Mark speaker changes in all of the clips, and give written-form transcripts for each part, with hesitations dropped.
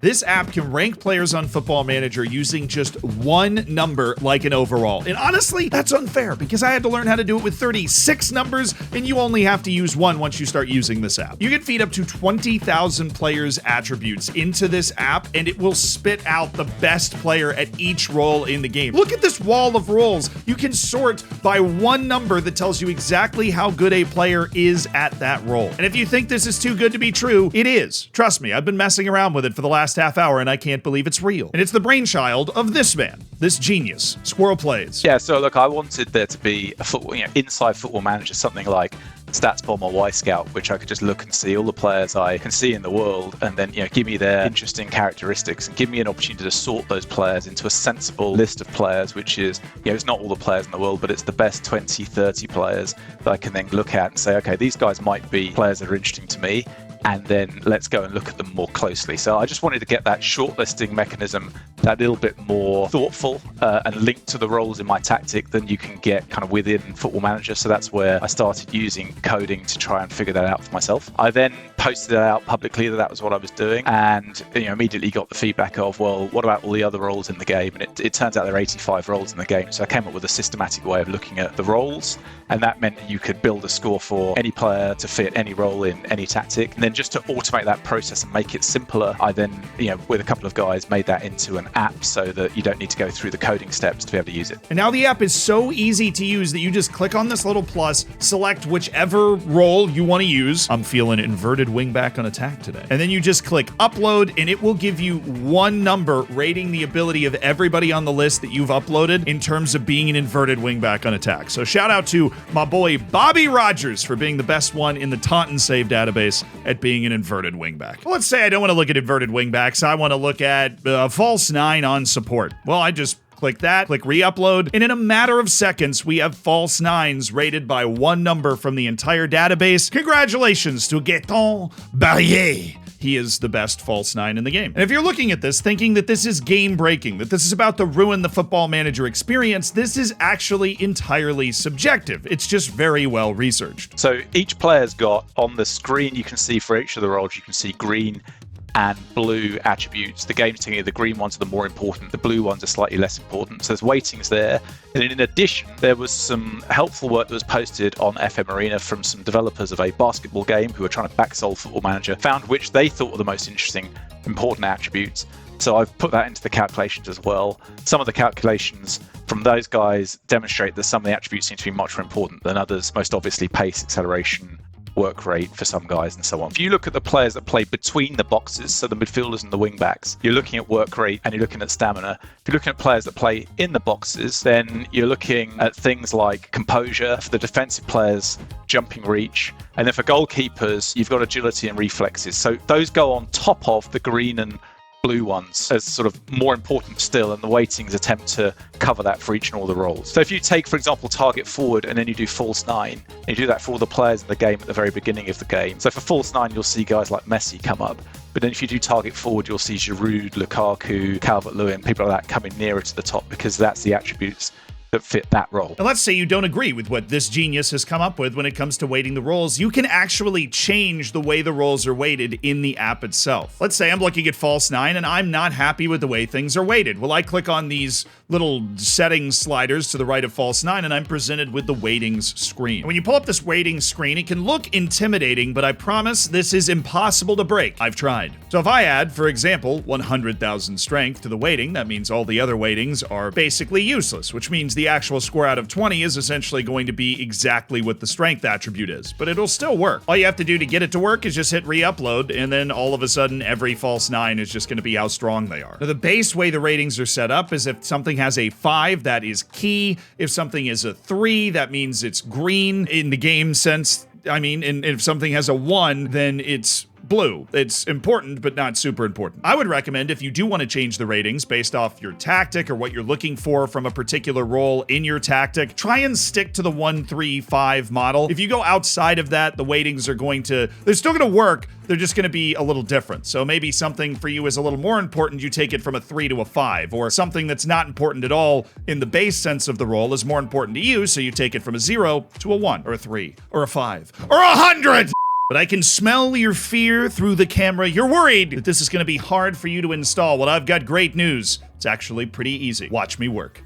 Speaker 1: This app can rank players on Football Manager using just one number like an overall. And honestly, that's unfair because I had to learn how to do it with 36 numbers, and you only have to use one once you start using this app. You can feed up to 20,000 players' attributes into this app, and it will spit out the best player at each role in the game. Look at this wall of roles. You can sort by one number that tells you exactly how good a player is at that role. And if you think this is too good to be true, it is. Trust me, I've been messing around with it for the last half hour, and I can't believe it's real. And it's the brainchild of this man, this genius, Squirrel Plays.
Speaker 2: Yeah, so look, I wanted there to be a football, inside Football Manager, something like StatsBomb or Y-Scout, which I could just look and see all the players I can see in the world, and then give me their interesting characteristics and give me an opportunity to sort those players into a sensible list of players, which is, it's not all the players in the world, but it's the best 20, 30 players that I can then look at and say, okay, these guys might be players that are interesting to me, and then let's go and look at them more closely. So I just wanted to get that shortlisting mechanism that little bit more thoughtful and linked to the roles in my tactic than you can get kind of within Football Manager. So that's where I started using coding to try and figure that out for myself. I then posted it out publicly that was what I was doing, and immediately got the feedback of, well, what about all the other roles in the game? And it turns out there are 85 roles in the game. So I came up with a systematic way of looking at the roles, and that meant that you could build a score for any player to fit any role in any tactic. And then just to automate that process and make it simpler, I then, with a couple of guys, made that into an app so that you don't need to go through the coding steps to be able to use it.
Speaker 1: And now the app is so easy to use that you just click on this little plus, select whichever role you want to use. I'm feeling inverted wingback on attack today. And then you just click upload, and it will give you one number rating the ability of everybody on the list that you've uploaded in terms of being an inverted wingback on attack. So shout out to my boy Bobby Rogers for being the best one in the taunt and save database at being an inverted wingback. Well, let's say I don't want to look at inverted wingbacks. I want to look at false 9 on support. Well, I just click that, click re-upload, and in a matter of seconds, we have false 9s rated by one number from the entire database. Congratulations to Gaetan Barrier. He is the best false 9 in the game. And if you're looking at this thinking that this is game breaking, that this is about to ruin the Football Manager experience, this is actually entirely subjective. It's just very well researched.
Speaker 2: So each player's got on the screen, you can see for each of the roles, you can see green and blue attributes. The game's telling you the green ones are the more important, the blue ones are slightly less important. So there's weightings there. And in addition, there was some helpful work that was posted on FM Arena from some developers of a basketball game who were trying to backsolve Football Manager, found which they thought were the most interesting, important attributes. So I've put that into the calculations as well. Some of the calculations from those guys demonstrate that some of the attributes seem to be much more important than others, most obviously pace, acceleration, work rate for some guys, and so on. If you look at the players that play between the boxes, so the midfielders and the wing backs, you're looking at work rate and you're looking at stamina. If you're looking at players that play in the boxes, then you're looking at things like composure, for the defensive players, jumping reach, and then for goalkeepers, you've got agility and reflexes. So those go on top of the green and blue ones as sort of more important still, and the weightings attempt to cover that for each and all the roles. So if you take, for example, target forward and then you do false 9, and you do that for all the players in the game at the very beginning of the game. So for false 9, you'll see guys like Messi come up. But then if you do target forward, you'll see Giroud, Lukaku, Calvert-Lewin, people like that coming nearer to the top because that's the attributes that fit that role.
Speaker 1: And let's say you don't agree with what this genius has come up with when it comes to weighting the roles. You can actually change the way the roles are weighted in the app itself. Let's say I'm looking at false 9 and I'm not happy with the way things are weighted. Well, I click on these little settings sliders to the right of false 9 and I'm presented with the weightings screen. And when you pull up this weighting screen, it can look intimidating, but I promise this is impossible to break. I've tried. So if I add, for example, 100,000 strength to the weighting, that means all the other weightings are basically useless, which means the actual score out of 20 is essentially going to be exactly what the strength attribute is, but it'll still work. All you have to do to get it to work is just hit re-upload, and then all of a sudden every false 9 is just going to be how strong they are. Now, the base way the ratings are set up is if something has a 5, that is key. If something is a 3, that means it's green in the game sense. I mean, and if something has a 1, then it's blue. It's important, but not super important. I would recommend, if you do want to change the ratings based off your tactic or what you're looking for from a particular role in your tactic, try and stick to the 1-3-5 model. If you go outside of that, the weightings are they're still going to work. They're just going to be a little different. So maybe something for you is a little more important, you take it from a 3 to a 5, or something that's not important at all in the base sense of the role is more important to you, so you take it from a 0 to a 1, or a 3, or a 5, or 100! but I can smell your fear through the camera. You're worried that this is going to be hard for you to install. Well, I've got great news. It's actually pretty easy. Watch me work.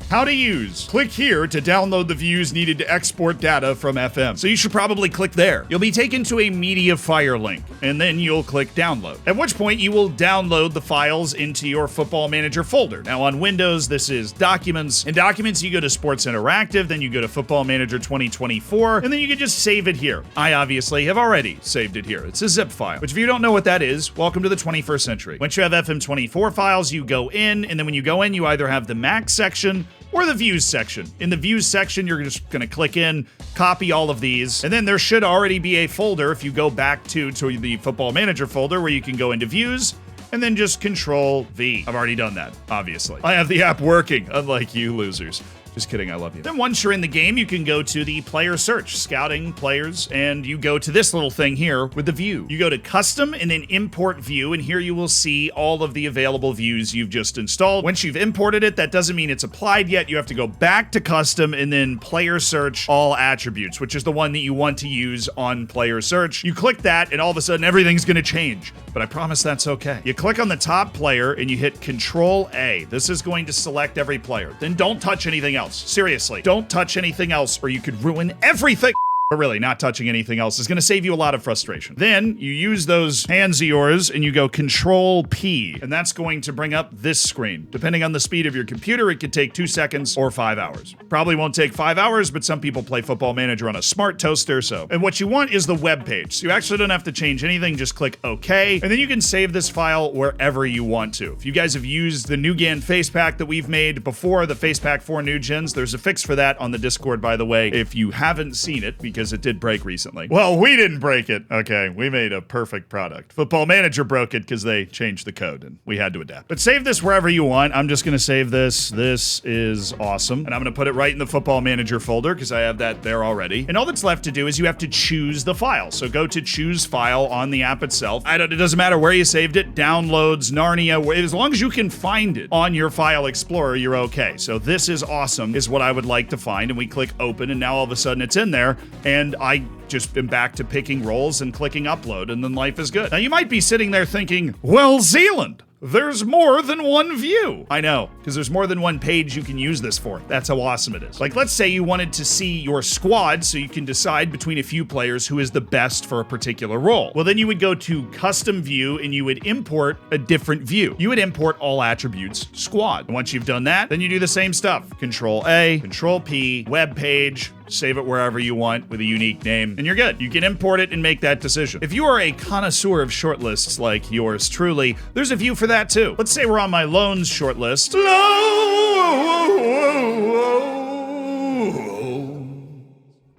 Speaker 1: How to use. Click here to download the views needed to export data from FM. So you should probably click there. You'll be taken to a media fire link, and then you'll click download. At which point you will download the files into your Football Manager folder. Now on Windows, this is Documents. In Documents, you go to Sports Interactive, then you go to Football Manager 2024, and then you can just save it here. I obviously have already saved it here. It's a zip file, which if you don't know what that is, welcome to the 21st century. Once you have FM24 files, you go in, and then when you go in, you either have the Mac section or the Views section. In the Views section, you're just gonna click in, copy all of these, and then there should already be a folder if you go back to the Football Manager folder where you can go into Views, and then just Control V. I've already done that, obviously. I have the app working, unlike you losers. Just kidding, I love you. Then once you're in the game, you can go to the player search, scouting players, and you go to this little thing here with the view. You go to custom and then import view, and here you will see all of the available views you've just installed. Once you've imported it, that doesn't mean it's applied yet. You have to go back to custom and then player search all attributes, which is the one that you want to use on player search. You click that and all of a sudden everything's gonna change, but I promise that's okay. You click on the top player and you hit Control A. This is going to select every player. Then don't touch anything else. Seriously, don't touch anything else or you could ruin everything. But really, not touching anything else is going to save you a lot of frustration. Then you use those hands of yours and you go Control P, and that's going to bring up this screen. Depending on the speed of your computer, it could take 2 seconds or 5 hours. Probably won't take 5 hours, but some people play Football Manager on a smart toaster, so. And what you want is the web page. So you actually don't have to change anything, just click OK, and then you can save this file wherever you want to. If you guys have used the Nugan face pack that we've made before, the face pack for New Gens, there's a fix for that on the Discord, by the way, if you haven't seen it, because it did break recently. Well, we didn't break it. Okay, we made a perfect product. Football Manager broke it because they changed the code and we had to adapt. But save this wherever you want. I'm just going to save this. This is awesome. And I'm going to put it right in the Football Manager folder because I have that there already. And all that's left to do is you have to choose the file. So go to choose file on the app itself. It doesn't matter where you saved it, downloads, Narnia, as long as you can find it on your file explorer, you're okay. So this is awesome is what I would like to find. And we click open and now all of a sudden it's in there. And I just am back to picking roles and clicking upload, and then life is good. Now, you might be sitting there thinking, well, Zealand, there's more than one view. I know, because there's more than one page you can use this for. That's how awesome it is. Like, let's say you wanted to see your squad so you can decide between a few players who is the best for a particular role. Well, then you would go to custom view and you would import a different view. You would import all attributes squad. And once you've done that, then you do the same stuff. Control A, Control P, web page, save it wherever you want with a unique name, and you're good. You can import it and make that decision. If you are a connoisseur of shortlists like yours truly, there's a view for that too. Let's say we're on my loans shortlist.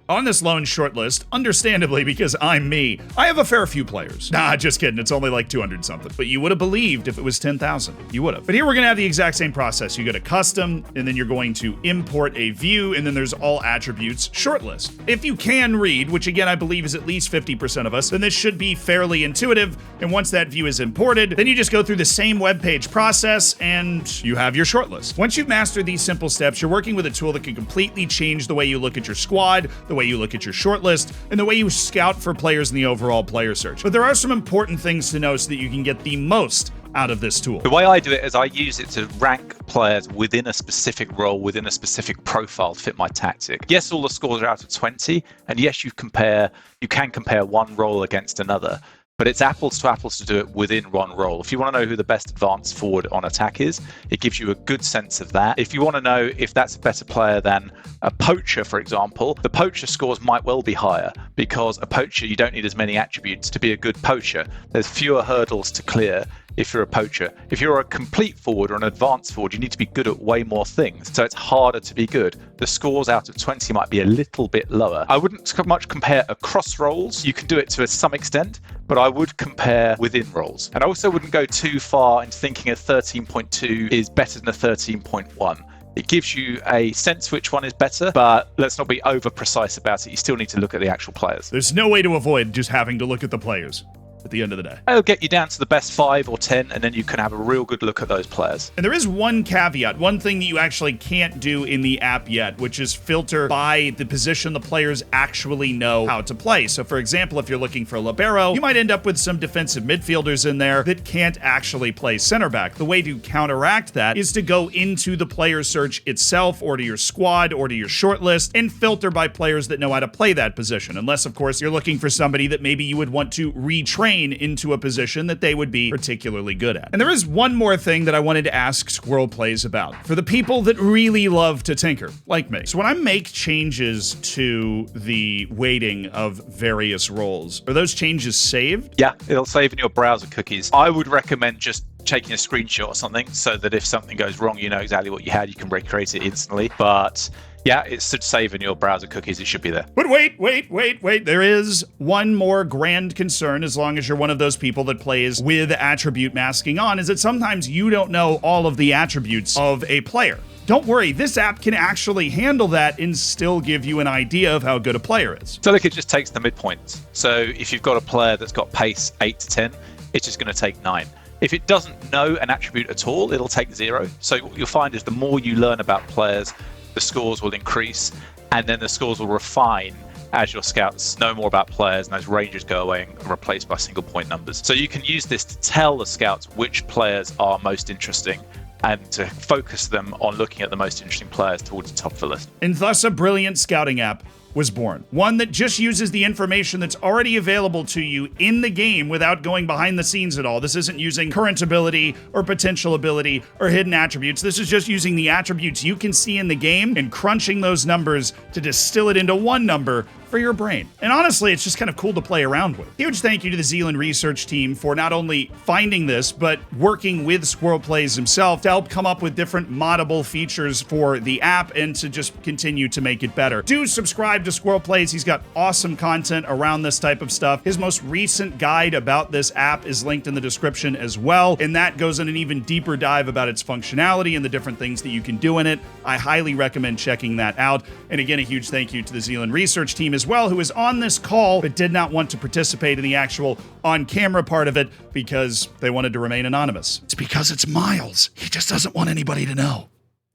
Speaker 1: On this loan shortlist, understandably because I'm me, I have a fair few players. Nah, just kidding, it's only like 200 something. But you would have believed if it was 10,000. You would have. But here we're gonna have the exact same process. You go to custom, and then you're going to import a view, and then there's all attributes shortlist. If you can read, which again I believe is at least 50% of us, then this should be fairly intuitive. And once that view is imported, then you just go through the same web page process, and you have your shortlist. Once you've mastered these simple steps, you're working with a tool that can completely change the way you look at your squad, the way you look at your shortlist, and the way you scout for players in the overall player search. But there are some important things to know so that you can get the most out of this tool.
Speaker 2: The way I do it is I use it to rank players within a specific role, within a specific profile to fit my tactic. Yes, all the scores are out of 20, and yes, you can compare one role against another. But it's apples to do it within one role. If you want to know who the best advanced forward on attack is, it gives you a good sense of that. If you want to know if that's a better player than a poacher, for example, the poacher scores might well be higher because a poacher, you don't need as many attributes to be a good poacher. There's fewer hurdles to clear if you're a poacher. If you're a complete forward or an advanced forward, you need to be good at way more things. So it's harder to be good. The scores out of 20 might be a little bit lower. I wouldn't so much compare across roles. You can do it to some extent, but I would compare within roles. And I also wouldn't go too far into thinking a 13.2 is better than a 13.1. It gives you a sense which one is better, but let's not be over precise about it. You still need to look at the actual players.
Speaker 1: There's no way to avoid just having to look at the players. at the end of the day.
Speaker 2: It'll get you down to the best 5 or 10, and then you can have a real good look at those players.
Speaker 1: And there is one caveat, one thing that you actually can't do in the app yet, which is filter by the position the players actually know how to play. So for example, if you're looking for a libero, you might end up with some defensive midfielders in there that can't actually play center back. The way to counteract that is to go into the player search itself, or to your squad, or to your short list, and filter by players that know how to play that position. Unless, of course, you're looking for somebody that maybe you would want to retrain into a position that they would be particularly good at. And there is one more thing that I wanted to ask Squirrel Plays about, for the people that really love to tinker, like me. So when I make changes to the weighting of various roles, are those changes saved?
Speaker 2: Yeah, it'll save in your browser cookies. I would recommend just taking a screenshot or something, so that if something goes wrong, you know exactly what you had. You can recreate it instantly. But yeah, it should save in your browser cookies. It should be there.
Speaker 1: But wait. There is one more grand concern, as long as you're one of those people that plays with attribute masking on, is that sometimes you don't know all of the attributes of a player. Don't worry, this app can actually handle that and still give you an idea of how good a player is.
Speaker 2: So look, it just takes the midpoint. So if you've got a player that's got pace 8 to 10, it's just going to take 9. If it doesn't know an attribute at all, it'll take 0. So what you'll find is the more you learn about players, the scores will increase, and then the scores will refine as your scouts know more about players and those ranges go away and are replaced by single point numbers. So you can use this to tell the scouts which players are most interesting, and to focus them on looking at the most interesting players towards the top of the list.
Speaker 1: And thus a brilliant scouting app was born. One that just uses the information that's already available to you in the game without going behind the scenes at all. This isn't using current ability or potential ability or hidden attributes. This is just using the attributes you can see in the game and crunching those numbers to distill it into one number for your brain. And honestly, it's just kind of cool to play around with. Huge thank you to the Zealand research team for not only finding this, but working with Squirrel Plays himself to help come up with different moddable features for the app and to just continue to make it better. Do subscribe to Squirrel Plays. He's got awesome content around this type of stuff. His most recent guide about this app is linked in the description as well, and that goes in an even deeper dive about its functionality and the different things that you can do in it. I highly recommend checking that out. And again, a huge thank you to the Zealand research team as well, who is on this call but did not want to participate in the actual on-camera part of it because they wanted to remain anonymous. It's because it's Miles. He just doesn't want anybody to know.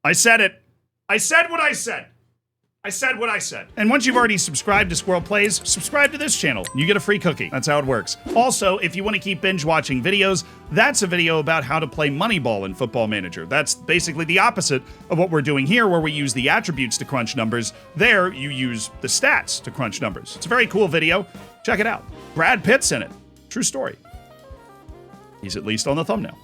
Speaker 1: I said it. I said what I said. I said what I said. And once you've already subscribed to Squirrel Plays, subscribe to this channel. You get a free cookie. That's how it works. Also, if you want to keep binge watching videos, that's a video about how to play Moneyball in Football Manager. That's basically the opposite of what we're doing here, where we use the attributes to crunch numbers. There, you use the stats to crunch numbers. It's a very cool video. Check it out. Brad Pitt's in it. True story. He's at least on the thumbnail.